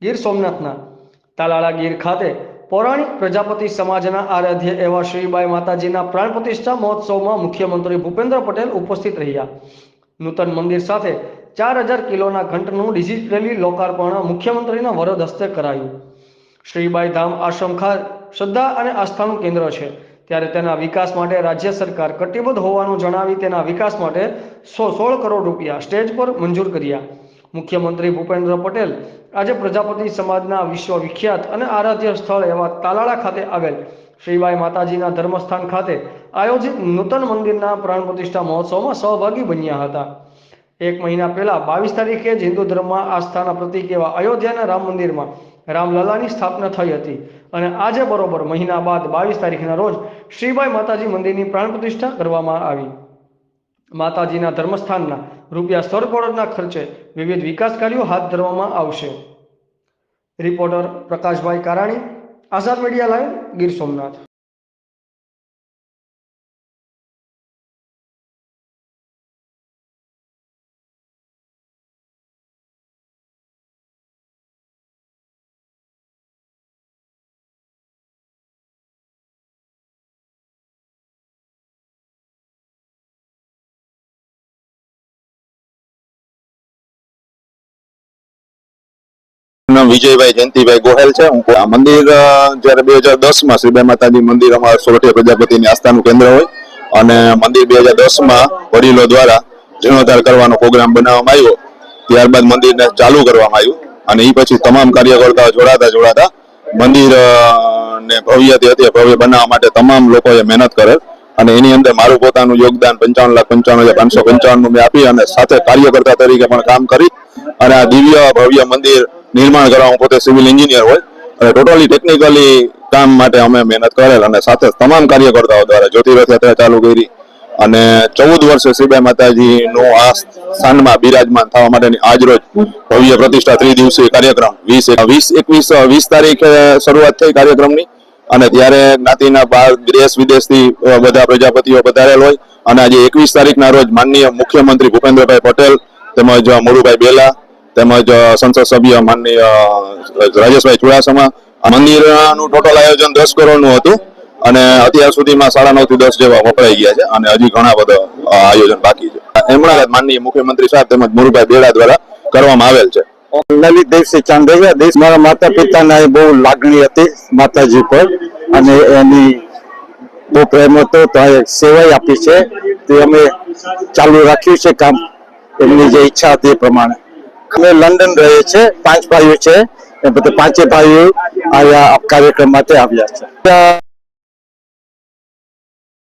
ગીર સોમનાથના તાલાળા ગીર ખાતે પૌરાણિક પ્રજાપતિ સમાજના આરાધ્ય એવા શ્રીબાઈ માતાજીના પ્રાણ પ્રતિષ્ઠા મહોત્સવમાં મુખ્યમંત્રી ભૂપેન્દ્ર પટેલ ઉપસ્થિત રહ્યા. નૂતન મંદિર સાથે 4000 કિલોના ઘંટનું ડિજિટલી લોકાર્પણ મુખ્યમંત્રીના વરદ હસ્તે કરાયું. શ્રીબાઈ ધામ આશ્રમ ખાતે શ્રદ્ધા અને આસ્થાનું કેન્દ્ર છે, ત્યારે તેના વિકાસ માટે રાજ્ય સરકાર કટિબદ્ધ હોવાનું જણાવી તેના વિકાસ માટે 16 કરોડ રૂપિયા સ્ટેજ પર મંજૂર કર્યા. મુખ્યમંત્રી ભૂપેન્દ્ર પટેલ આજે પ્રજાપતિ સમાજના વિશ્વવિખ્યાત અને આરાધ્ય સ્થળ એવા તાલાળા ખાતે આવેલ શ્રીબાઈ માતાજીના ધર્મસ્થાન ખાતે આયોજિત નૂતન મંદિરના પ્રાણ પ્રતિષ્ઠા મહોત્સવમાં સહભાગી બન્યા હતા. 1 મહિના પહેલા 22 તારીખે જ હિન્દુ ધર્મમાં આસ્થાના પ્રતીક એવા અયોધ્યાના રામ મંદિરમાં રામલલાની સ્થાપના થઈ હતી અને આજે બરોબર મહિના બાદ 22 તારીખના રોજ શ્રીબાઈ માતાજી મંદિરની પ્રાણ પ્રતિષ્ઠા કરવામાં આવી. માતાજીના ધર્મસ્થાનના ₹16 કરોડના ખર્ચે વિવિધ વિકાસ કાર્યો હાથ ધરવામાં આવશે. રિપોર્ટર પ્રકાશભાઈ કારાણી, આઝાદ મીડિયા લાઈવ, ગીર સોમનાથ. વિજયભાઈ જયંતિભાઈ ગોહેલ છે. હું આ મંદિર જ્યારે 2010 માં શ્રીબાઈ માતાજી મંદિર અમારા સોરઠિયા પ્રજાપતિની આસ્થાનું કેન્દ્ર હોય અને મંદિર 2010 માં વડીલો દ્વારા જીર્ણોદ્ધાર કરવાનો પ્રોગ્રામ બનાવવામાં આવ્યો. ત્યારબાદ મંદિરને ચાલુ કરવામાં આવ્યું અને એ પછી તમામ કાર્યકર્તાઓ જોડાતા મંદિરને ભવ્યથી અતિ ભવ્ય બનાવવા માટે તમામ લોકોએ મહેનત કરે અને એની અંદર મારું પોતાનું યોગદાન 55,95,555 મેં આપી અને સાથે કાર્યકર્તા તરીકે પણ કામ કરી અને આ દિવ્ય ભવ્ય મંદિર નિર્માણ કરવા. હું પોતે સિવિલ એન્જિનિયર હોય અને ટોટલી ટેકનિકલી કામ માટે અમે મહેનત કરેલ અને સાથે તમામ કાર્યકર્તાઓ દ્વારા જ્યોતિરથયાત્રા ચાલુ કરી અને 14 વર્ષે શ્રીબાઈ માતાજીનું આ સ્થાનમાં બિરાજમાન થવા માટેની આજ રોજ ભવ્ય પ્રતિષ્ઠા 3 દિવસીય કાર્યક્રમ 20 તારીખે શરૂઆત થઈ કાર્યક્રમની અને ત્યારે જ્ઞાતિના દેશ વિદેશથી બધા પ્રજાપતિઓ પધારેલ હોય અને આજે 21 તારીખના રોજ માનનીય મુખ્યમંત્રી ભૂપેન્દ્રભાઈ પટેલ તેમજ મોરુભાઈ બેલા તેમજ સંસદ સભ્ય માનનીય રાજેશભાઈ ચુડાસમા. મંદિરનું ટોટલ આયોજન 10 કરોડનું હતું અને અત્યાર સુધીમાં 9.5 થી 10 જેવા વપરાઈ ગયા છે અને હજી ઘણા બધા આયોજન બાકી છે. હમણાં જ માનનીય મુખ્યમંત્રી સાહેબ તેમજ મોરુભાઈ બેલા દ્વારા કરવામાં આવેલ છે. લલિત દેવસિંહ ચાંદૈયા. મારા માતા પિતાના બહુ લાગણી હતી માતાજી પર અને એની બહુ પ્રેમ હતો તો સેવાઈ આપી છે તે અમે ચાલુ રાખ્યું છે કામ. એમની જે ઈચ્છા હતી એ પ્રમાણે અમે લંડન રહીએ છીએ. 5 ભાઈઓ છે, એ બધા 5 ભાઈઓ આ કાર્યક્રમ માટે આવ્યા છે.